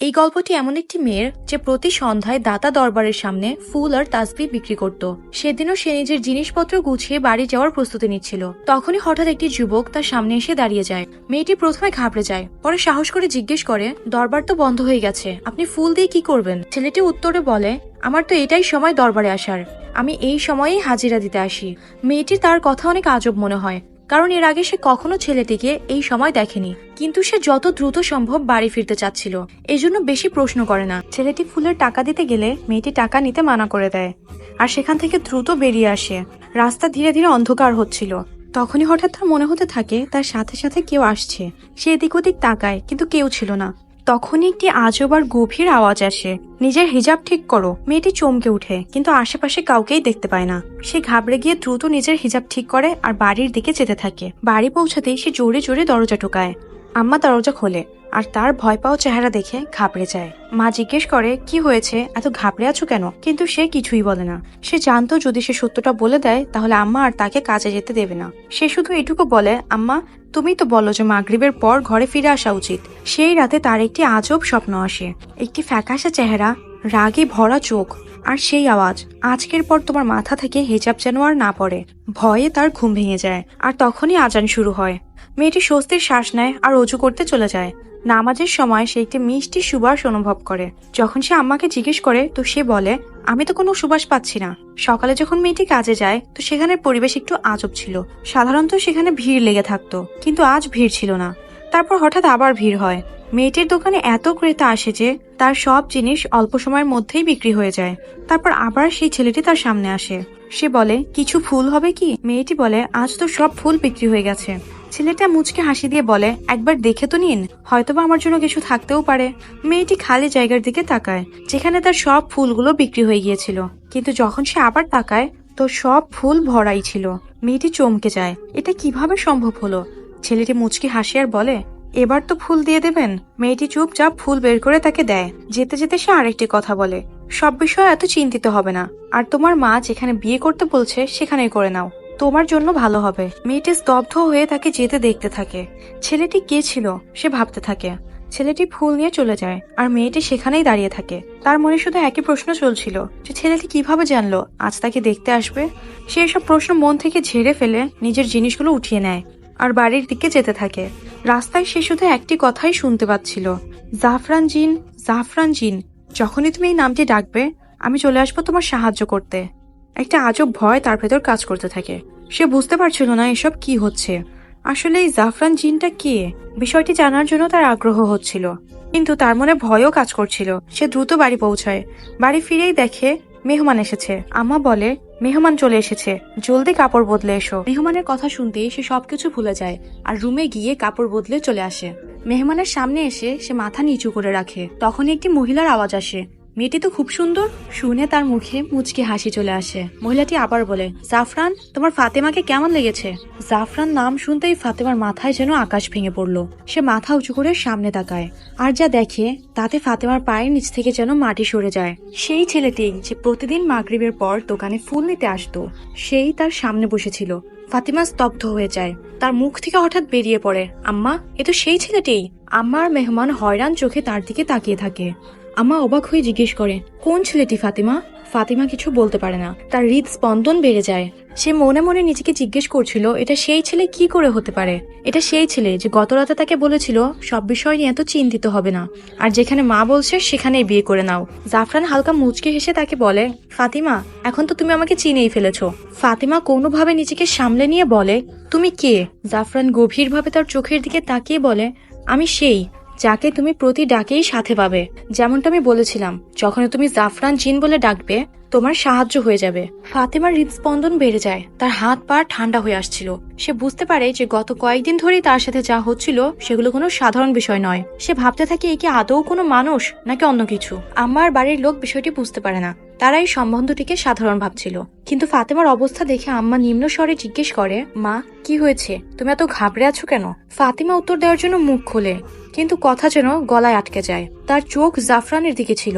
এই গল্পটি এমন একটি মেয়ের যে প্রতি সন্ধ্যায় দাতা দরবারের সামনে ফুল আর তাসবিহ বিক্রি করত। সেদিনও সে নিজের জিনিসপত্র গুছিয়ে বাড়ি যাওয়ার প্রস্তুতি নিচ্ছিল। তখনই হঠাৎ একটি যুবক তার সামনে এসে দাঁড়িয়ে যায়। মেয়েটি প্রথমে ঘাবড়ে যায়, পরে সাহস করে জিজ্ঞেস করে, দরবার তো বন্ধ হয়ে গেছে, আপনি ফুল দিয়ে কি করবেন? ছেলেটি উত্তরে বলে, আমার তো এটাই সময় দরবারে আসার, আমি এই সময়েই হাজিরা দিতে আসি। মেয়েটির তার কথা অনেক আজব মনে হয়, কারণ এর আগে সে কখনো ছেলেটিকে এই সময় দেখেনি। কিন্তু সে যত দ্রুত সম্ভব বাড়ি ফিরতে চাচ্ছিল, এই জন্য বেশি প্রশ্ন করে না। ছেলেটি ফুলের টাকা দিতে গেলে মেয়েটি টাকা নিতে মানা করে দেয়, আর সেখান থেকে দ্রুত বেরিয়ে আসে। রাস্তা ধীরে ধীরে অন্ধকার হচ্ছিল। তখনই হঠাৎ তার মনে হতে থাকে তার সাথে সাথে কেউ আসছে। সে এদিক ওদিক তাকায়, কিন্তু কেউ ছিল না। তখনই একটি আজব আর গভীর আওয়াজ আসে, নিজের হিজাব ঠিক করো। মেয়েটি চমকে উঠে, কিন্তু আশেপাশে কাউকেই দেখতে পায় না। সে ঘাবড়ে গিয়ে দ্রুত নিজের হিজাব ঠিক করে আর বাড়ির দিকে যেতে থাকে। বাড়ি পৌঁছাতেই সে জোরে জোরে দরজা টোকায়। আম্মা দরজা খোলে, আর তার ভয় পাওয়া চেহারা দেখে ঘাবড়ে যায়। মা জিজ্ঞেস করে, কি হয়েছে, এত ঘাবড়ে আছো কেন? কিন্তু সে কিছুই বলে না। সে জানতো যদি সে সত্যটা বলে দেয় তাহলে আম্মা আর তাকে কাজে যেতে দেবে না। সে শুধু এটুকু বলে, আম্মা তুমি তো বলো যে মাগরিবের পর ঘরে ফিরে আসা উচিত। সেই রাতে তার একটি আজব স্বপ্ন আসে, একটি ফ্যাকাশে চেহারা, রাগে ভরা চোখ, আর সেই আওয়াজ, আজকের পর তোমার মাথা থেকে হিজাব যেন আর না পড়ে। ভয়ে তার ঘুম ভেঙে যায়, আর তখনই আজান শুরু হয়। মেয়েটি স্বস্তির শ্বাস নেয় আর অজু করতে চলে যায়। নামাজের সময় সে একটি মিষ্টি সুবাস অনুভব করে। যখন সে আম্মাকে জিজ্ঞেস করে, তো সে বলে, আমি তো কোনো সুবাস পাচ্ছি না। সকালে যখন মেয়েটি কাজে যায় তো সেখানের পরিবেশ একটু আজব ছিল। সাধারণত সেখানে ভিড় লেগে থাকতো, কিন্তু আজ ভিড় ছিল না। তারপর হঠাৎ আবার ভিড় হয়। মেয়েটির দোকানে এত ক্রেতা আসে যে তার সব জিনিস অল্প সময়ের মধ্যেই বিক্রি হয়ে যায়। তারপর আবার সেই ছেলেটি তার সামনে আসে। সে বলে, কিছু ফুল হবে কি? মেয়েটি বলে, আজ তো সব ফুল বিক্রি হয়ে গেছে। ছেলেটা মুচকে হাসি দিয়ে বলে, একবার দেখে তো নিন, হয়তোবা আমার জন্য কিছু থাকতেও পারে। মেয়েটি খালি জায়গার দিকে তাকায় যেখানে তার সব ফুলগুলো বিক্রি হয়ে গিয়েছিল, কিন্তু যখন সে আবার তাকায় তো সব ফুল ভরাই ছিল। মেয়েটি চমকে যায়, এটা কিভাবে সম্ভব হলো? ছেলেটি মুচকি হাসি আর বলে, এবার তো ফুল দিয়ে দেবেন? মেয়েটি চুপচাপ ফুল বের করে তাকে দেয়। যেতে যেতে সে আরেকটি কথা বলে, সব বিষয়ে এত চিন্তিত হবে না, আর তোমার মা যেখানে বিয়ে করতে বলছে সেখানেই করে নাও, তোমার জন্য ভালো হবে। মেয়েটি স্তব্ধ হয়ে তাকে যেতে দেখতে থাকে। ছেলেটি কে ছিল সে ভাবতে থাকে। ছেলেটি ফুল নিয়ে চলে যায়, আর মেয়েটি সেখানেই দাঁড়িয়ে থাকে। তার মনে শুধু একই প্রশ্ন চলছিল, যে ছেলেটি কিভাবে জানলো আজ তাকে দেখতে আসবে। সে এসব প্রশ্ন মন থেকে ঝেড়ে ফেলে নিজের জিনিসগুলো উঠিয়ে নেয় আর বাড়ির দিকে যেতে থাকে। রাস্তায় সে শুধু একটি কথাই শুনতে পাচ্ছিল, জাফরান জিন, জাফরান জিন, যখনই তুমি এই নামটি ডাকবে আমি চলে আসবো তোমার সাহায্য করতে। একটা আজব ভয় তার ভেতর কাজ করতে থাকে। সে বুঝতে পারছিল না এসব কি হচ্ছে। আসলে এই জাফরান জিনটা কে, বিষয়টি জানার জন্য তার আগ্রহ হচ্ছিল, কিন্তু তার মনে ভয়ও কাজ করছিল। সে দ্রুত বাড়ি পৌঁছায়। বাড়ি ফিরেই দেখে মেহমান এসেছে। আম্মা বলে, মেহমান চলে এসেছে, জলদি কাপড় বদলে এসো। মেহমানের কথা শুনতেই সে সবকিছু ভুলে যায় আর রুমে গিয়ে কাপড় বদলে চলে আসে। মেহমানের সামনে এসে সে মাথা নিচু করে রাখে। তখনই একটি মহিলার আওয়াজ আসে, মেয়েটি তো খুব সুন্দর। শুনে তার মুখে মুচকি হাসি চলে আসে। মহিলাটি আবার বলে, জাফরান, তোমার ফাতেমাকে কেমন লেগেছে? জাফরান নাম শুনতেই ফাতেমার মাথায় যেন আকাশ ভেঙে পড়লো। সে মাথা উঁচু করে সামনে তাকায়, আর যা দেখে তাতে ফাতেমার পায়ের নিচ থেকে যেন মাটি সরে যায়। সেই ছেলেটি যে প্রতিদিন মাগরিবের পর দোকানে ফুল নিতে আসতো, সেই তার সামনে বসেছিল। ফাতিমা স্তব্ধ হয়ে যায়। তার মুখ থেকে হঠাৎ বেরিয়ে পড়ে, আম্মা, এ তো সেই ছেলেটিই। আম্মা আর মেহমান হয়রান চোখে তার দিকে তাকিয়ে থাকে। আম্মা অবাক হয়ে জিজ্ঞেস করে, কোন ছেলেটি ফাতিমা? ফাতিমা কিছু বলতে পারে না। তার হৃদস্পন্দন বেড়ে যায়। সে মনে মনে নিজেকে জিজ্ঞেস করছিল, এটা সেই ছেলে কি করে হতে পারে? এটা সেই ছেলে যে গত রাতে তাকে বলেছিল সব বিষয় নিয়ে এত চিন্তিত হবে না, আর যেখানে মা বলছে সেখানেই বিয়ে করে নাও। জাফরান হালকা মুচকে হেসে তাকে বলে, ফাতিমা, এখন তো তুমি আমাকে চিনেই ফেলেছো। ফাতিমা কোনোভাবে নিজেকে সামলে নিয়ে বলে, তুমি কে? জাফরান গভীরভাবে তার চোখের দিকে তাকিয়ে বলে, আমি সেই যাকে তুমি প্রতি ডাকেই সাথে পাবে। যেমনটা আমি বলেছিলাম, যখন তুমি জাফরান জিন বলে ডাকবে তোমার সাহায্য হয়ে যাবে। ফাতেমার হৃদস্পন্দন বেড়ে যায়। তার হাত পা ঠান্ডা হয়ে আসছিল। সে বুঝতে পারে যে গত কয়েকদিন ধরেই তার সাথে যা হচ্ছিল সেগুলো কোনো সাধারণ বিষয় নয়। সে ভাবতে থাকে, এ কি আদৌ কোনো মানুষ নাকি অন্য কিছু। আমার বাড়ির লোক বিষয়টি বুঝতে পারে না, তারা এই সম্বন্ধটিকে সাধারণ ভাবছিল। কিন্তু ফাতেমার অবস্থা দেখে আম্মা নিম্ন স্বরে জিজ্ঞেস করে, মা, কি হয়েছে? তুমি এত ঘাবড়ে আছো কেন? ফাতিমা উত্তর দেওয়ার জন্য মুখ খোলে, কিন্তু কথা যেন গলায় আটকে যায়। তার চোখ জাফরানের দিকে ছিল,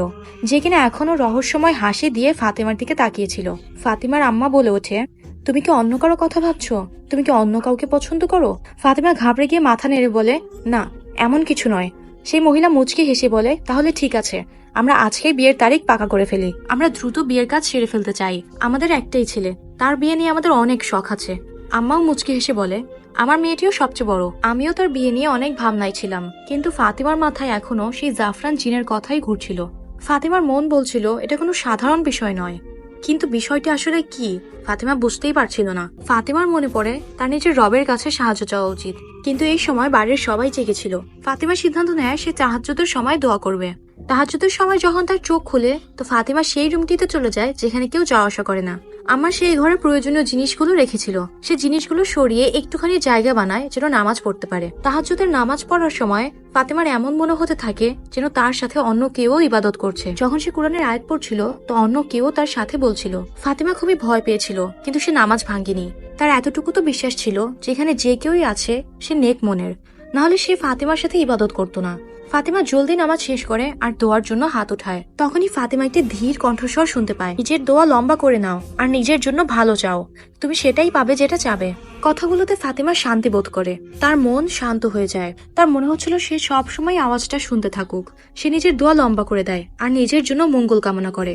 যে কিনা এখনো রহস্যময় হাসি দিয়ে ফাতেমার দিকে তাকিয়েছিল। ফাতিমার আম্মা বলে ওঠে, তুমি কি অন্য কারো কথা ভাবছো? তুমি কি অন্য কাউকে পছন্দ করো? ফাতিমা ঘাবড়ে গিয়ে মাথা নেড়ে বলে, না, এমন কিছু নয়। সেই মহিলা মুচকি হেসে বলে, তাহলে ঠিক আছে, আমরা আজকেই বিয়ের তারিখ পাকা করে ফেলি। আমরা দ্রুত বিয়ের কাজ সেরে ফেলতে চাই। আমাদের একটাই ছেলে, তার বিয়ে নিয়ে আমাদের অনেক শখ আছে। আম্মাও মুচকি হেসে বলে, আমার মেয়েটিও সবচেয়ে বড়। আমিও তার বিয়ে নিয়ে অনেক ভাবনায় ছিলাম, কিন্তু ফাতিমার মাথায় এখনো সেই জাফরান জিনের কথাই ঘুরছিল। ফাতিমার মন বলছিল এটা কোনো সাধারণ বিষয় নয়, কিন্তু বিষয়টি আসলে কি ফাতিমা বুঝতেই পারছিল না। ফাতিমার মনে পড়ে তার নিজের রবের কাছে সাহায্য চাওয়া উচিত, কিন্তু এই সময় বাড়ির সবাই জেগেছিল। ফাতিমা সিদ্ধান্ত নেয় সে তাহাজ্জুদের সময় দোয়া করবে। তাহাজ্জুদের সময় যখন তার চোখ খুলে, তো ফাতিমা সেই রুমটিতে চলে যায় যেখানে কেউ যাওয়া আসা করে না। আমার সেই ঘরে প্রয়োজনীয় জিনিসগুলো রেখেছিল। সে জিনিসগুলো সরিয়ে একটুখানি জায়গা বানায় যেন নামাজ পড়তে পারে। তাহাজ্জুদের নামাজ পড়ার সময় ফাতিমার এমন মনে হতে থাকে যেন তার সাথে অন্য কেউ ইবাদত করছে। যখন সে কোরআনের আয়াত পড়ছিল, তো অন্য কেউ তার সাথে বলছিল। ফাতিমা খুবই ভয় পেয়েছিল, কিন্তু সে নামাজ ভাঙেনি। তার এতটুকু তো বিশ্বাস ছিল যেখানে যে কেউই আছে সে নেক মনের, নাহলে সে ফাতিমার সাথে ইবাদত করতো না। ফাতিমা জলদি নামাজ শেষ করে আর দোয়ার জন্য হাত উঠায়। তখনই ফাতিমা একটি ধীর কণ্ঠস্বর শুনতে পায়, নিজের দোয়া লম্বা করে নাও আর নিজের জন্য ভালো চাও, তুমি সেটাই পাবে যেটা চাবে। কথাগুলোতে ফাতিমা শান্তি বোধ করে, তার মন শান্ত হয়ে যায়। তার মনে হচ্ছিল সে সবসময় আওয়াজটা শুনতে থাকুক। সে নিজের দোয়া লম্বা করে দেয় আর নিজের জন্য মঙ্গল কামনা করে।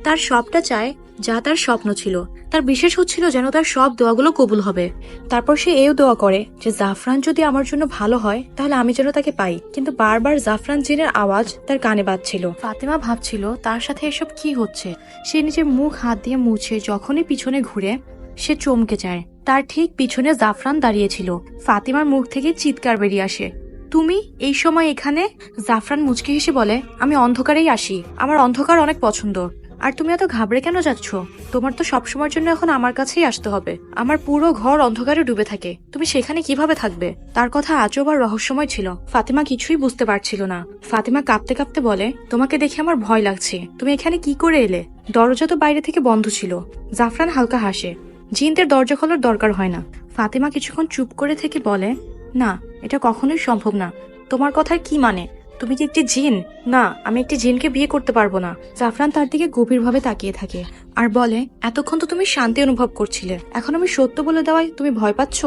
তার সবটা চায় যা তার স্বপ্ন ছিল। তার বিশেষ হচ্ছিল যেন তার সব দোয়াগুলো কবুল হবে। তারপর সে এও দোয়া করে যে জাফরান যদি আমার জন্য ভালো হয় তাহলে আমি যেন তাকে পাই। কিন্তু বারবার জাফরান জিনের আওয়াজ তার কানে বাজছিল। ফাতিমা ভাবছিল তার সাথে এসব কি হচ্ছে। সে নিজের মুখ হাত দিয়ে মুছে যখনই পিছনে ঘুরে, সে চমকে যায়। তার ঠিক পিছনে জাফরান দাঁড়িয়েছিল। ফাতিমার মুখ থেকে চিৎকার বেরিয়ে আসে, তুমি এই সময় এখানে? জাফরান মুচকি হেসে বলে, আমি অন্ধকারেই আসি, আমার অন্ধকার অনেক পছন্দ। আর তুমি এত ঘাবড়ে কেন যাচ্ছ? তোমার তো সবসময়ের জন্য এখন আমার কাছেই আসতে হবে। আমার পুরো ঘর অন্ধকারে ডুবে থাকে, তুমি সেখানে কিভাবে থাকবে? তার কথা আজব আর রহস্যময় ছিল। ফাতিমা কিছুই বুঝতে পারছিল না। ফাতিমা কাঁপতে কাঁপতে বলে, তোমাকে দেখে আমার ভয় লাগছে। তুমি এখানে কি করে এলে? দরজা তো বাইরে থেকে বন্ধ ছিল। জাফরান হালকা হাসে, জিনদের দরজা খোলার দরকার হয় না। ফাতিমা কিছুক্ষণ চুপ করে থেকে বলে, না, এটা কখনোই সম্ভব না। তোমার কথার কি মানে? তুমি কি একটি জিন? না, আমি একটি জিনকে বিয়ে করতে পারবো না। জাফরান তার দিকে গভীরভাবে তাকিয়ে থাকে আর বলে, এতক্ষণ তো তুমি শান্তি অনুভব করছিলে, এখন আমি সত্য বলে দেওয়ায় তুমি ভয় পাচ্ছ?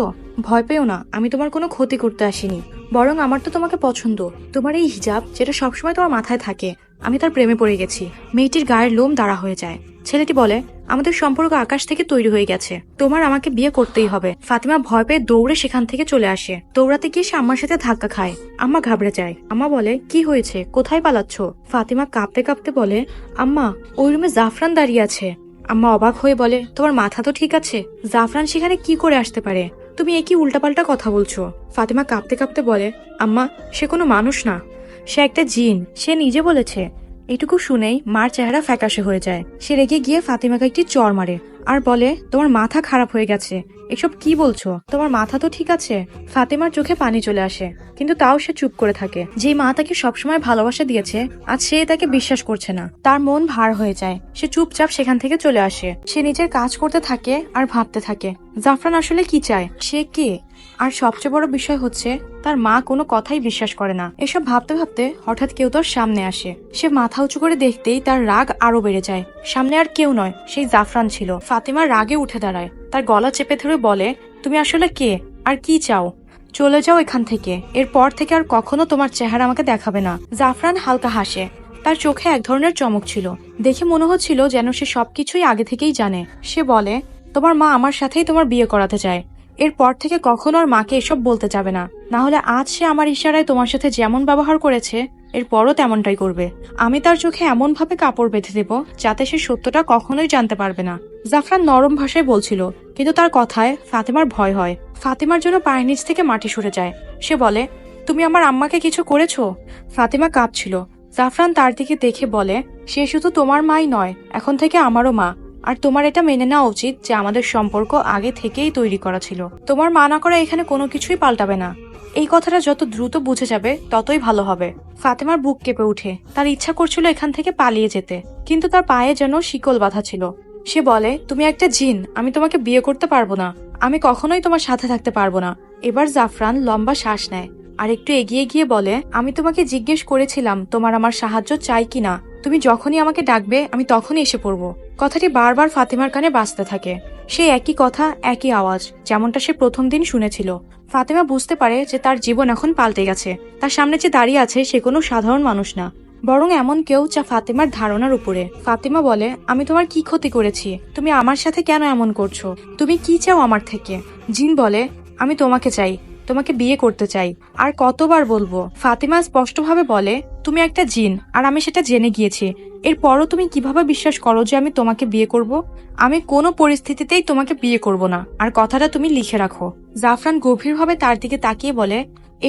ভয় পেও না, আমি তোমার কোনো ক্ষতি করতে আসিনি। বরং আমার তো তোমাকে পছন্দ। তোমার এই হিজাব যেটা সবসময় তোমার মাথায় থাকে, আমি তার প্রেমে পড়ে গেছি। মেয়েটির গায়ের লোম দাঁড়া হয়ে যায়। ছেলেটি বলে, আমাদের সম্পর্ক আকাশ থেকে তৈরি হয়ে গেছে, তোমার আমাকে বিয়ে করতেই হবে। ফাতিমা ভয় পেয়ে দৌড়ে সেখান থেকে চলে আসে। দৌড়াতে গিয়ে সে আম্মার সাথে ধাক্কা খায়। আম্মা ঘাবড়ে যায়। আম্মা বলে, কি হয়েছে, কোথায় পালাচ্ছ? ফাতিমা কাঁপতে কাঁপতে বলে, আম্মা, ওই রুমে জাফরান দাঁড়িয়ে আছে। আম্মা অবাক হয়ে বলে, তোমার মাথা তো ঠিক আছে? জাফরান সেখানে কি করে আসতে পারে? তুমি একই উল্টাপাল্টা কথা বলছো। ফাতিমা কাঁপতে কাঁপতে বলে, আম্মা, সে কোনো মানুষ না, সে একটা জিন, সে নিজে বলেছে। এটুকু শুনেই মার চেহারা ফ্যাকাশে হয়ে যায়। সে রেগে গিয়ে ফাতিমাকে একটি চড় মারে আর বলে, তোমার মাথা খারাপ হয়ে গেছে, এসব কি বলছো? তোমার মাথা তো ঠিক আছে? ফাতিমার চোখে পানি চলে আসে, কিন্তু তাও সে চুপ করে থাকে। যে মা তাকে সবসময় ভালোবাসা দিয়েছে, আজ সে তাকে বিশ্বাস করছে না। তার মন ভার হয়ে যায়। সে চুপচাপ সেখান থেকে চলে আসে। সে নিজের কাজ করতে থাকে আর ভাবতে থাকে, জাফরান আসলে কি চায়, সে কে? আর সবচেয়ে বড় বিষয় হচ্ছে তার মা কোনো কথাই বিশ্বাস করে না। এসব ভাবতে ভাবতে হঠাৎ কেউ তার সামনে আসে। সে মাথা উঁচু করে দেখতেই তার রাগ আরো বেড়ে যায়। সামনে আর কেউ নয়, সেই জাফরান ছিল। ফাতিমা রাগে উঠে দাঁড়ায়, তার গলা চেপে ধরে বলে, তুমি আসলে কে আর কি চাও? চলে যাও এখান থেকে, এরপর থেকে আর কখনো তোমার চেহারা আমাকে দেখাবে না। জাফরান হালকা হাসে, তার চোখে এক ধরনের চমক ছিল। দেখে মনে হচ্ছিল যেন সে সবকিছুই আগে থেকেই জানে। সে বলে, তোমার মা আমার সাথেই তোমার বিয়ে করাতে চায়। এরপর থেকে কখনো আর মাকে এসব বলতে যাবে না, না হলে আজ সে আমার ইশারায় তোমার সাথে যেমন ব্যবহার করেছে এরপরও তেমনটাই করবে। আমি তার চোখে এমন ভাবে কাপড় বেঁধে দেব যাতে সে সত্যটা কখনোই জানতে পারবে না। জাফরান নরম ভাষায় বলছিল, কিন্তু তার কথায় ফাতিমার ভয় হয়। ফাতিমার জন্য পায়ের নিচ থেকে মাটি সরে যায়। সে বলে, তুমি আমার আম্মাকে কিছু করেছো? ফাতিমা কাঁপছিল। জাফরান তার দিকে দেখে বলে, সে শুধু তোমার মাই নয়, এখন থেকে আমারও মা। আর তোমার এটা মেনে নেওয়া উচিত যে আমাদের সম্পর্ক আগে থেকেই তৈরি করা ছিল। তোমার মানা করা এখানে কোনো কিছুই পাল্টাবে না। এই কথাটা যত দ্রুত বুঝে যাবে ততই ভালো হবে। ফাতেমার বুক কেঁপে উঠে। তার ইচ্ছা করছিল এখান থেকে পালিয়ে যেতে, কিন্তু তার পায়ে যেন শিকল বাঁধা ছিল। সে বলে, তুমি একটা জিন, আমি তোমাকে বিয়ে করতে পারবো না, আমি কখনোই তোমার সাথে থাকতে পারবো না। এবার জাফরান লম্বা শ্বাস নেয় আর একটু এগিয়ে গিয়ে বলে, আমি তোমাকে জিজ্ঞেস করেছিলাম তোমার আমার সাহায্য চাই কিনা। তুমি যখনই আমাকে ডাকবে আমি তখনই এসে পড়বো। কথাটি বারবার ফাতিমার কানে বাজতে থাকে। সেই একই কথা, একই আওয়াজ, যেমনটা সে প্রথম দিন শুনেছিল। ফাতেমা বুঝতে পারে যে তার জীবন এখন পাল্টে গেছে। তার সামনে যে দাঁড়িয়ে আছে সে কোনো সাধারণ মানুষ না, বরং এমন কেউ যা ফাতেমার ধারণার উপরে। ফাতেমা বলে, আমি তোমার কি ক্ষতি করেছি? তুমি আমার সাথে কেন এমন করছো? তুমি কি চাও আমার থেকে? জিন বলে, আমি তোমাকে চাই, তোমাকে বিয়ে করতে চাই। আর কতবার বলবো? ফাতেমা স্পষ্টভাবে বলে, তুমি একটা জিন, আর আমি সেটা জেনে গিয়েছি। এরপরও তুমি কিভাবে বিশ্বাস করো যে আমি তোমাকে বিয়ে করব? আমি কোনো পরিস্থিতিতেই তোমাকে বিয়ে করব না, আর কথাটা তুমি লিখে রাখো। জাফরান গভীরভাবে তার দিকে তাকিয়ে বলে,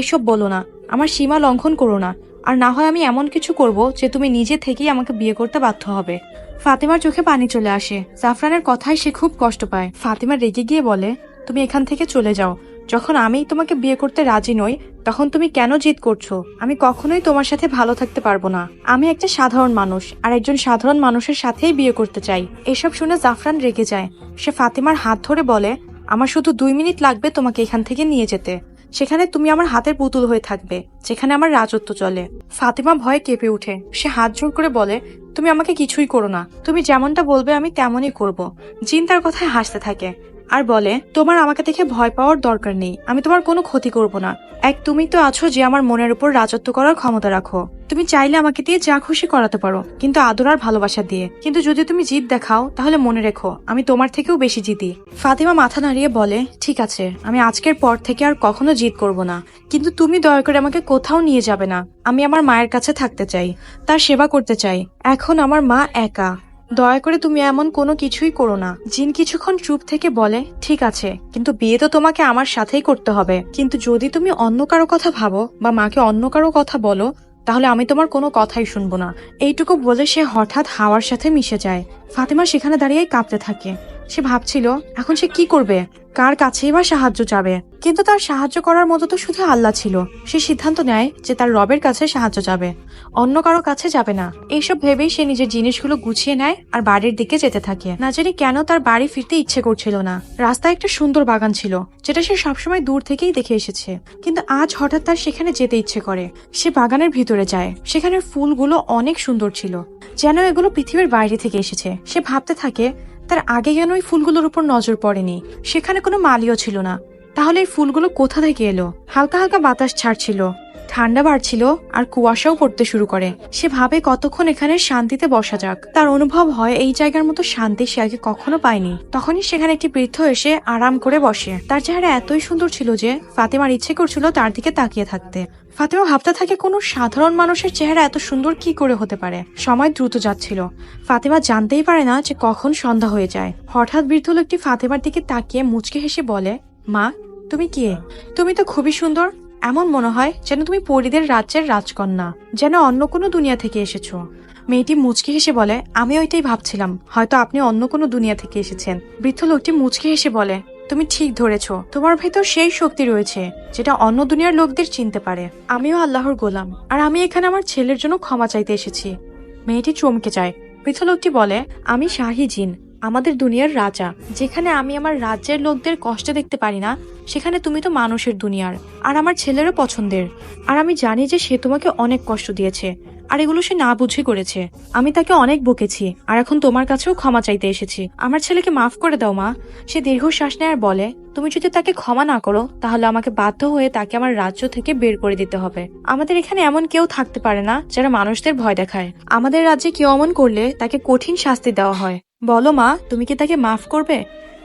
এসব বলো না, আমার সীমা লঙ্ঘন করো না, আর না হয় আমি এমন কিছু করব যে তুমি নিজে থেকেই আমাকে বিয়ে করতে বাধ্য হবে। ফাতেমার চোখে পানি চলে আসে। জাফরানের কথায় সে খুব কষ্ট পায়। ফাতেমা রেগে গিয়ে বলে, তুমি এখান থেকে চলে যাও। যখন আমি তোমাকে বিয়ে করতে রাজি নই, তখন তুমি কেন জিদ করছো? আমি কখনোই তোমার সাথে ভালো থাকতে পারবো না। আমি একটা সাধারণ মানুষ, আর একজন সাধারণ মানুষের সাথেই বিয়ে করতে চাই। এসব শুনে জাফরান রেগে যায়। সে ফাতেমার হাত ধরে বলে, আমার শুধু 2 মিনিট লাগবে তোমাকে এখান থেকে নিয়ে যেতে। সেখানে তুমি আমার হাতের পুতুল হয়ে থাকবে, যেখানে আমার রাজত্ব চলে। ফাতেমা ভয়ে কেঁপে উঠে। সে হাত জোর করে বলে, তুমি আমাকে কিছুই করো না, তুমি যেমনটা বলবে আমি তেমনই করব। জিন তার কথায় হাসতে থাকে আর বলে, তোমার আমাকে দেখে ভয় পাওয়ার দরকার নেই, আমি তোমার কোনো ক্ষতি করব না। তুমি তো আছো যে আমার মনের উপর রাজত্ব করার ক্ষমতা রাখো। তুমি চাইলে আমাকে দিয়ে যা খুশি করাতে পারো, কিন্তু আদর আর ভালোবাসা দিয়ে। কিন্তু যদি তুমি জিদ দেখাও, তাহলে মনে রেখো আমি তোমার থেকেও বেশি জিদি। ফাতেমা মাথা নাড়িয়ে বলে, ঠিক আছে, আমি আজকের পর থেকে আর কখনো জিদ করব না। কিন্তু তুমি দয়া করে আমাকে কোথাও নিয়ে যাবে না। আমি আমার মায়ের কাছে থাকতে চাই, তার সেবা করতে চাই। এখন আমার মা একা। দয়া করে তুমি এমন কোনো কিছুই করো না। জিন কিছুক্ষণ চুপ থেকে বলে, ঠিক আছে, কিন্তু বিয়ে তো তোমাকে আমার সাথেই করতে হবে। কিন্তু যদি তুমি অন্য কারো কথা ভাবো বা মাকে অন্য কারো কথা বলো, তাহলে আমি তোমার কোনো কথাই শুনবো না। এইটুকু বলে সে হঠাৎ হাওয়ার সাথে মিশে যায়। ফাতেমা সেখানে দাঁড়িয়ে কাঁপতে থাকে। সে ভাবছিল এখন সে কি করবে, কার কাছেই বা সাহায্য চাবে। কিন্তু তার সাহায্য করার মতো তো শুধু আল্লাহ ছিল। সে সিদ্ধান্ত নেয় যে তার রবের কাছে সাহায্য যাবে, অন্য কারো কাছে যাবে না। এইসব ভেবেই সে নিজের জিনিসগুলো গুছিয়ে নেয় আর বাড়ির দিকে যেতে থাকে। না জানি কেন তার বাড়ি ফিরতে ইচ্ছে করছিল না। রাস্তায় একটা সুন্দর বাগান ছিল, যেটা সে সবসময় দূর থেকেই দেখে এসেছে। কিন্তু আজ হঠাৎ তার সেখানে যেতে ইচ্ছে করে। সে বাগানের ভিতরে যায়। সেখানের ফুলগুলো অনেক সুন্দর ছিল, যেন এগুলো পৃথিবীর বাইরে থেকে এসেছে। সে ভাবতে থাকে, তার আগে কেন ওই ফুলগুলোর উপর নজর পড়েনি? সেখানে কোনো মালিও ছিল না, তাহলে এই ফুলগুলো কোথা থেকে এলো? হালকা হালকা বাতাস ছাড়ছিল, ঠান্ডা বাড়ছিল, আর কুয়াশাও পড়তে শুরু করে। সে ভাবে কতক্ষণ এখানে শান্তিতে বসা যাক। তার অনুভব হয় এই জায়গার মতো শান্তি সে আগে কখনো পায়নি। তখনই সেখানে একটি বৃদ্ধ এসে আরাম করে বসে। তার চেহারা এতই সুন্দর ছিল যে ফাতেমার ইচ্ছে করছিল তার দিকে তাকিয়ে থাকতে। ফাতেমা ভাবতে থাকে, কোনো সাধারণ মানুষের চেহারা এত সুন্দর কি করে হতে পারে? সময় দ্রুত যাচ্ছিল। ফাতেমা জানতেই পারে না যে কখন সন্ধ্যা হয়ে যায়। হঠাৎ বৃদ্ধ লোকটি ফাতেমার দিকে তাকিয়ে মুচকে হেসে বলে, মা, তুমি কে? তুমি তো খুবই সুন্দর। এমন মনে হয় যেন তুমি পরীদের রাজ্যের রাজকন্যা, যেন অন্য কোনো দুনিয়া থেকে এসেছো। মেয়েটি মুচকি হেসে বলে, আমি ওইটাই ভাবছিলাম, হয়তো আপনি অন্য কোনো দুনিয়া থেকে এসেছেন। বৃদ্ধ লোকটি মুচকি হেসে বলে, তুমি ঠিক ধরেছ, তোমার ভেতর সেই শক্তি রয়েছে যেটা অন্য দুনিয়ার লোকদের চিনতে পারে। আমিও আল্লাহর গোলাম, আর আমি এখানে আমার ছেলের জন্য ক্ষমা চাইতে এসেছি। মেয়েটি চমকে যায়। বৃদ্ধ লোকটি বলে, আমি শাহী জিন, আমাদের দুনিয়ার রাজা। যেখানে আমি আমার রাজ্যের লোকদের কষ্ট দেখতে পারি না, সেখানে তুমি তো মানুষের দুনিয়ার, আর আমার ছেলেরও পছন্দের। আর আমি জানি যে সে তোমাকে অনেক কষ্ট দিয়েছে, আর এগুলো সে না বুঝে করেছে। আমি তাকে অনেক বকেছি, আর এখন তোমার কাছেও ক্ষমা চাইতে এসেছি। আমার ছেলেকে মাফ করে দাও মা। সে দীর্ঘশ্বাস নেয় আর বলে, তুমি যদি তাকে ক্ষমা না করো, তাহলে আমাকে বাধ্য হয়ে তাকে আমার রাজ্য থেকে বের করে দিতে হবে। আমাদের এখানে এমন কেউ থাকতে পারে না যারা মানুষদের ভয় দেখায়। আমাদের রাজ্যে কেউ এমন করলে তাকে কঠিন শাস্তি দেওয়া হয়। বলো মা, তুমি কি তাকে মাফ করবে?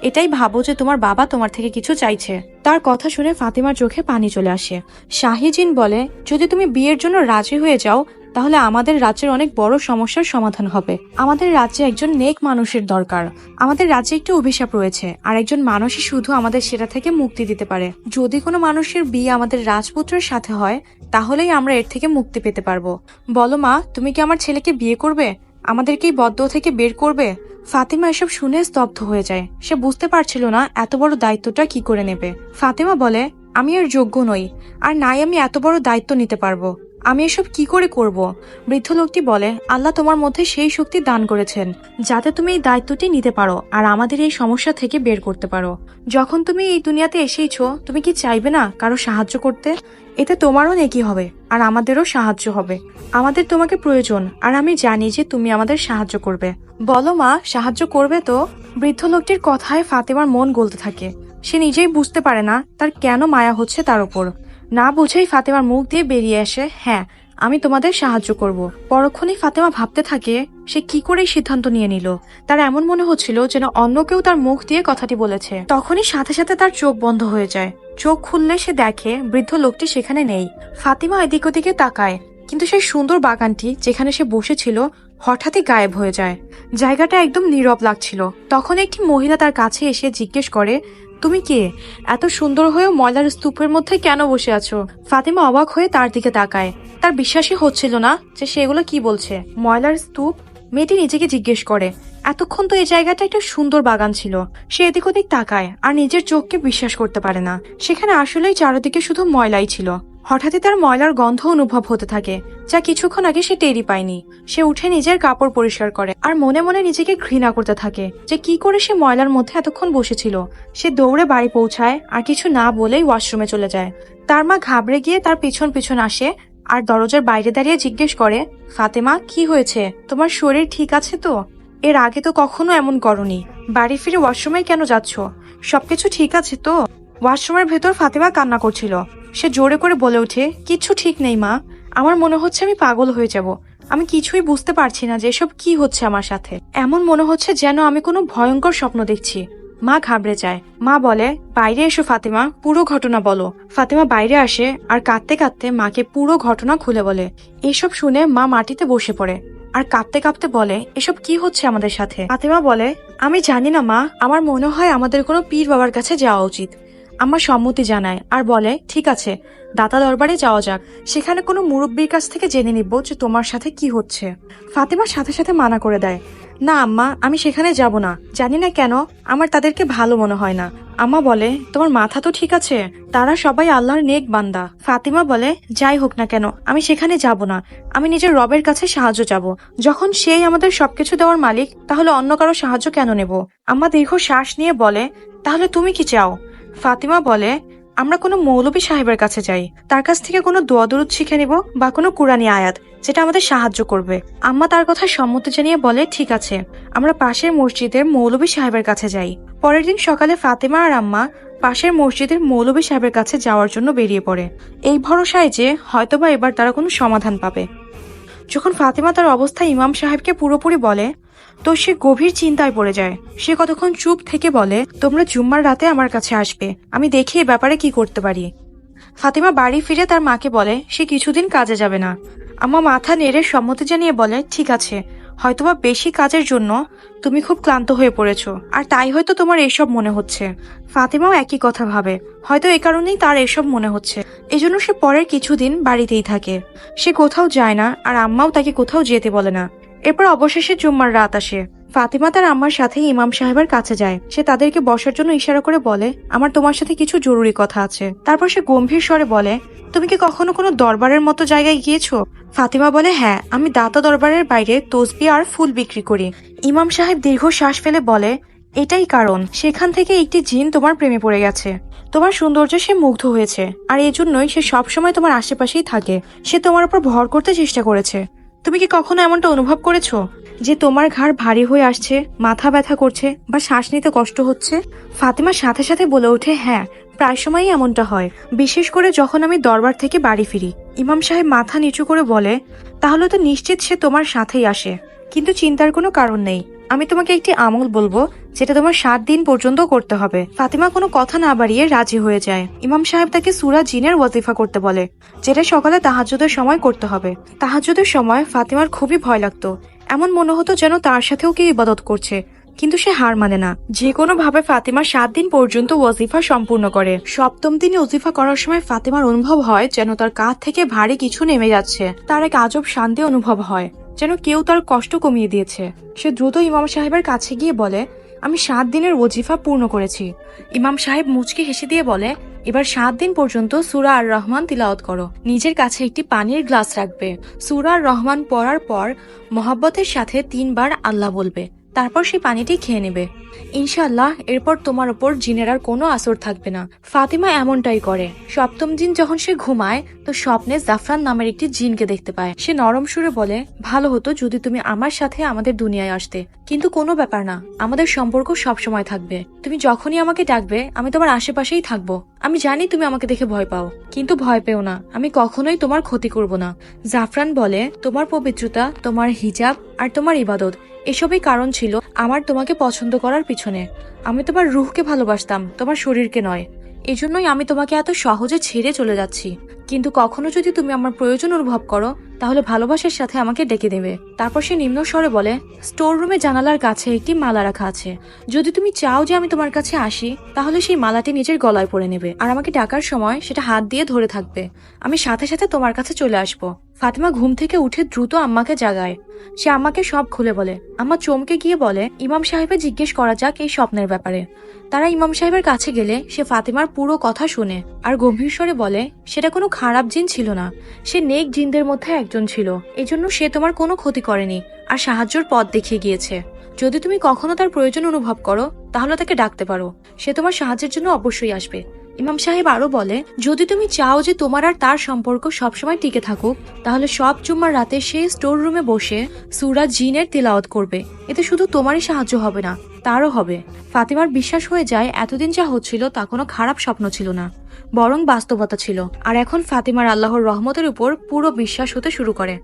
এটাই ভাবো যে তোমার বাবা তোমার থেকে কিছু চাইছে। তার কথা শুনে ফাতিমার চোখে পানি চলে আসে। শাহিজিন বলে, যদি তুমি বিয়ের জন্য রাজি হয়ে যাও, তাহলে আমাদের রাজ্যের অনেক বড় সমস্যার সমাধান হবে। আমাদের রাজ্যে একজন নেক মানুষের দরকার। আমাদের রাজ্যে একটি অভিশাপ রয়েছে, আর একজন মানুষই শুধু আমাদের সেটা থেকে মুক্তি দিতে পারে। যদি কোনো মানুষের বিয়ে আমাদের রাজপুত্রের সাথে হয়, তাহলেই আমরা এর থেকে মুক্তি পেতে পারবো। বলো মা, তুমি কি আমার ছেলেকে বিয়ে করবে? আমাদেরকে এই বদ্ধ থেকে বের করবে? ফাতিমা এসব শুনে স্তব্ধ হয়ে যায়। সে বুঝতে পারছিল না এত বড় দায়িত্বটা কি করে নেবে। ফাতিমা বলে, আমি এর যোগ্য নই, আর নাই আমি এত বড় দায়িত্ব নিতে পারবো। আমি এসব কি করে করব? বৃদ্ধ লোকটি বলে, আল্লাহ তোমার মধ্যে সেই শক্তি দান করেছেন যাতে তুমি এই দায়িত্বটি নিতে পারো আর আমাদের এই সমস্যা থেকে বের করতে পারো। যখন তুমি এই দুনিয়াতে এসেইছো, তুমি কি চাইবে না কারো সাহায্য করতে? এতে তোমারও নেকি হবে আর আমাদেরও সাহায্য হবে। আমাদের তোমাকে প্রয়োজন আর আমি জানি যে তুমি আমাদের সাহায্য করবে। বলো মা, সাহায্য করবে তো? বৃদ্ধ লোকটির কথায় ফাতেমার মন গলতে থাকে। সে নিজেই বুঝতে পারে না তার কেন মায়া হচ্ছে তার উপর। না বুঝেই ফাতেমার মুখ দিয়ে বেরিয়ে আসে, হ্যাঁ, আমি তোমাদের সাহায্য করব। পরক্ষণেই ফাতেমা ভাবতে থাকে সে কি করে সিদ্ধান্ত নিয়ে নিল। তার এমন মনে হচ্ছিল যেন অন্য কেউ তার মুখ দিয়ে কথাটি বলেছে। তখনই সাথে সাথে তার চোখ বন্ধ হয়ে যায়। চোখ খুললে সে দেখে বৃদ্ধ লোকটি সেখানে নেই। ফাতিমা এদিক ওদিকে তাকায়, কিন্তু সেই সুন্দর বাগানটি যেখানে সে বসেছিল হঠাৎই গায়েব হয়ে যায়। জায়গাটা একদম নীরব লাগছিল। তখন একটি মহিলা তার কাছে এসে জিজ্ঞেস করে, তুমি কে? এত সুন্দর হয়েও ময়লার স্তূপের মধ্যে কেন বসে আছো? ফাতিমা অবাক হয়ে তার দিকে তাকায়। তার বিশ্বাসই হচ্ছিল না যে সেগুলো কি বলছে। ময়লার স্তূপ? মেয়েটি নিজেকে জিজ্ঞেস করে। এতক্ষণ তো এই জায়গাটা একটা সুন্দর বাগান ছিল। সে এদিক ওদিক তাকায় আর নিজের চোখকে বিশ্বাস করতে পারে না। সেখানে আসলেই চারদিকে শুধু ময়লাই ছিল। হঠাৎই তার ময়লার গন্ধ অনুভব হতে থাকে, যা কিছুক্ষণ আগে সে টেরই পায়নি। সে উঠে নিজের কাপড় পরিষ্কার করে আর মনে মনে নিজেকে ঘৃণা করতে থাকে যে কি করে সে ময়লার মধ্যে এতক্ষণ বসেছিল। সে দৌড়ে বাড়ি পৌঁছায় আর কিছু না বলেই ওয়াশরুমে চলে যায়। তার মা ঘাবড়ে গিয়ে তার পিছন পিছন আসে আর দরজার বাইরে দাঁড়িয়ে জিজ্ঞেস করে, ফাতেমা, কি হয়েছে? তোমার শরীর ঠিক আছে তো? এর আগে তো কখনো এমন করনি। বাড়ি ফিরে ওয়াশরুমে কেন যাচ্ছ? সবকিছু ঠিক আছে তো? ওয়াশরুমের ভেতর ফাতেমা কান্না করছিল। সে জোরে করে বলে ওঠে, কিচ্ছু ঠিক নেই মা। আমার মনে হচ্ছে আমি পাগল হয়ে যাব। আমি কিছুই বুঝতে পারছি না যে এসব কি হচ্ছে আমার সাথে। এমন মনে হচ্ছে যেন আমি কোনো ভয়ঙ্কর স্বপ্ন দেখছি। মা ঘাবড়ে যায়। মা বলে, বাইরে এসো ফাতেমা, পুরো ঘটনা বলো। ফাতেমা বাইরে আসে আর কাঁদতে কাঁদতে মাকে পুরো ঘটনা খুলে বলে। এসব শুনে মা মাটিতে বসে পড়ে আর কাঁদতে কাঁদতে বলে, এসব কি হচ্ছে আমাদের সাথে? ফাতেমা বলে, আমি জানি না মা, আমার মনে হয় আমাদের কোনো পীর বাবার কাছে যাওয়া উচিত। আমার সম্মতি জানায় আর বলে, ঠিক আছে, দাতা দরবারে যাওয়া যাক। সেখানে কোনো মুরব্বীর কাছ থেকে জেনে নিব যে তোমার সাথে কি হচ্ছে। ফাতেমা সাথে সাথে মানা করে দেয়, না আম্মা, আমি সেখানে যাব না। জানি না কেন আমার তাদেরকে ভালো মনে হয় না। আম্মা বলে, তোমার মাথা তো ঠিক আছে? তারা সবাই আল্লাহর নেক বান্দা। ফাতিমা বলে, যাই হোক না কেন, আমি সেখানে যাব না। আমি নিজের রবের কাছে সাহায্য চাব। যখন সেই আমাদের সবকিছু দেওয়ার মালিক, তাহলে অন্য কারো সাহায্য কেন নেব? আম্মা দীর্ঘ শ্বাস নিয়ে বলে, তাহলে তুমি কি চাও? ফাতিমা বলে, আমরা কোনো মৌলবী সাহেবের কাছে যাই। তার কাছ থেকে কোনো দোয়া দরুদ শিখে নিব বা কোনো কুরআনী আয়াত যেটা আমাদের সাহায্য করবে। আম্মা তার কথা সম্মতি জানিয়ে বলে, ঠিক আছে, আমরা পাশের মসজিদের মৌলবী সাহেবের কাছে যাই। পরের দিন সকালে ফাতেমা আর আম্মা পাশের মসজিদের মৌলবী সাহেবের কাছে যাওয়ার জন্য বেরিয়ে পড়ে, এই ভরসায় যে হয়তোবা এবার তারা কোনো সমাধান পাবে। যখন ফাতেমা তার অবস্থা ইমাম সাহেবকে পুরোপুরি বলে, তো সে গভীর চিন্তায় পড়ে যায়। সে কতক্ষণ চুপ থেকে বলে, তোমরা জুম্মার রাতে আমার কাছে আসবে, আমি দেখি এ ব্যাপারে কি করতে পারি। ফাতেমা বাড়ি ফিরে তার মাকে বলে সে কিছুদিন কাজে যাবে না। আম্মা মাথা নেড়ে সম্মতি জানিয়ে বলে, ঠিক আছে, হয়তোবা বেশি কাজের জন্য তুমি খুব ক্লান্ত হয়ে পড়েছো আর তাই হয়তো তোমার এসব মনে হচ্ছে। ফাতেমাও একই কথা ভাবে, হয়তো এ কারণেই তার এসব মনে হচ্ছে। এজন্য সে পরের কিছুদিন বাড়িতেই থাকে। সে কোথাও যায় না আর আম্মাও তাকে কোথাও যেতে বলে না। এরপর অবশেষে জুম্মার রাত আসে। ফাতিমা তার আম্মার সাথে ইমাম সাহেবের কাছে যায়। সে তাদেরকে বসার জন্য ইশারা করে বলে, আমার তোমার সাথে কিছু জরুরি কথা আছে। তারপর সে গম্ভীর স্বরে বলে, তুমি কি কখনো কোনো দরবারের মতো জায়গায় গিয়েছো? ফাতিমা বলে, হ্যাঁ, আমি দাতা দরবারের বাইরে তসবিহ আর ফুল বিক্রি করি। ইমাম সাহেব দীর্ঘ শ্বাস ফেলে বলে, এটাই কারণ, সেখান থেকে একটি জিন তোমার প্রেমে পড়ে গেছে। তোমার সৌন্দর্য সে মুগ্ধ হয়েছে আর এজন্যই সে সবসময় তোমার আশেপাশেই থাকে। সে তোমার উপর ভর করতে চেষ্টা করেছে। তুমি কি কখনো এমনটা অনুভব করেছো যে তোমার ঘাড় ভারী হয়ে আসছে, মাথা ব্যথা করছে বা শ্বাস নিতে কষ্ট হচ্ছে? ফাতিমার সাথে সাথে বলে ওঠে, হ্যাঁ, প্রায় সময়ই এমনটা হয়, বিশেষ করে যখন আমি দরবার থেকে বাড়ি ফিরি। ইমাম সাহেব মাথা নিচু করে বলে, তাহলে তো নিশ্চিত সে তোমার সাথেই আসে। কিন্তু চিন্তার কোনো কারণ নেই, আমি তোমাকে একটি আমল বলবো যেটা তোমার 7 দিন পর্যন্ত করতে হবে। ফাতিমা কোনো কথা না বাড়িয়ে রাজি হয়ে যায়। ইমাম সাহেব তাকে সূরা জিনের ওয়াজিফা করতে বলে, যেটা সকালে তাহাজ্জুদের সময় করতে হবে। তাহাজ্জুদের সময় ফাতিমার খুবই ভয় লাগতো। এমন মনে হতো যেন তার সাথেও কেউ ইবাদত করছে, কিন্তু সে হার মানে না। যে কোনো ভাবে ফাতিমা 7 দিন পর্যন্ত ওয়াজিফা সম্পূর্ণ করে। 7ম দিনে ওয়াজিফা করার সময় ফাতিমার অনুভব হয় যেন তার কাঁধ থেকে ভারী কিছু নেমে যাচ্ছে। তার এক আজব শান্তি অনুভব হয়, যেন কেউ তার কষ্ট কমিয়ে দিয়েছে। সে দ্রুত ইমাম সাহেবের কাছে গিয়ে বলে, আমি 7 দিনের ওয়াজিফা পূর্ণ করেছি। ইমাম সাহেব মুচকি হেসে দিয়ে বলে, এবার 7 দিন পর্যন্ত সূরা আর রহমান তিলাওয়াত করো। নিজের কাছে একটি পানির গ্লাস রাখবে। সূরা আর রহমান পড়ার পর মহব্বতের সাথে 3 বার আল্লাহ বলবে, তারপর সেই পানিটি খেয়ে নেবে। ইনশাআল্লাহ এরপর তোমার ওপর জিনের আর কোনো আসর থাকবে না। ফাতিমা এমনটাই করে। 7ম দিন যখন সে ঘুমায় তো স্বপ্নে জাফরান নামের একটি জিনকে দেখতে পায়। সে নরম সুরে বলে, ভালো হতো যদি তুমি আমার সাথে আমাদের দুনিয়ায় আসতে, কিন্তু কোনো ব্যাপার না, আমাদের সম্পর্ক সবসময় থাকবে। তুমি যখনই আমাকে ডাকবে আমি তোমার আশেপাশেই থাকবো। আমি জানি তুমি আমাকে দেখে ভয় পাও, কিন্তু ভয় পেও না, আমি কখনোই তোমার ক্ষতি করব না। জাফরান বলে, তোমার পবিত্রতা, তোমার হিজাব আর তোমার ইবাদত এসবই কারণ ছিল আমার তোমাকে পছন্দ করার পিছনে। আমি তোমার রুহকে ভালোবাসতাম, তোমার শরীরকে নয়। এজন্যই আমি তোমাকে এত সহজে ছেড়ে চলে যাচ্ছি। কিন্তু কখনো যদি তুমি আমার প্রয়োজন অনুভব করো তাহলে ভালোবাসার সাথে আমাকে ডেকে দেবে। তারপর সে নিম্ন স্বরে বলে, স্টোর রুমে জানালার কাছে একটি মালা রাখা আছে। যদি তুমি চাও যে আমি তোমার কাছে আসি তাহলে সেই মালাটি নিজের গলায় পরে নেবে আর আমাকে ডাকার সময় সেটা হাত দিয়ে ধরে থাকবে। আমি সাথে সাথে তোমার কাছে চলে আসবো। ফাতিমা ঘুম থেকে উঠে দ্রুত আম্মাকে জাগায়। সে আম্মাকে সব খুলে বলে। আম্মা চমকে গিয়ে বলে, ইমাম সাহেবের জিজ্ঞেস করা যাক এই স্বপ্নের ব্যাপারে। তারা ইমাম সাহেবের কাছে গেলে সে ফাতিমার পুরো কথা শুনে আর গম্ভীর স্বরে বলে, সেটা কোনো খারাপ জিন ছিল না, সে নেক জিনদের মধ্যে একজন ছিল। এজন্য সে তোমার কোনো ক্ষতি করেনি আর সাহায্যের পথ দেখিয়ে গিয়েছে। যদি তুমি কখনো তার প্রয়োজন অনুভব করো তাহলে তাকে ডাকতে পারো, সে তোমার সাহায্যের জন্য অবশ্যই আসবে। ইমাম সাহেব আরো বলে, যদি তুমি চাও যে তোমার আর তার সম্পর্ক সবসময় টিকে থাকুক তাহলে সব জুম্মার রাতে সে স্টোর রুমে বসে সূরা জিনের তিলাওয়াত করবে। এতে শুধু তোমারই সাহায্য হবে না, তারও হবে। ফাতিমার বিশ্বাস হয়ে যায় এতদিন যা হচ্ছিল তা কোনো খারাপ স্বপ্ন ছিল না, বরং বাস্তবতা ছিল। আর এখন ফাতিমার আল্লাহর রহমতের উপর পুরো বিশ্বাস হতে শুরু করে।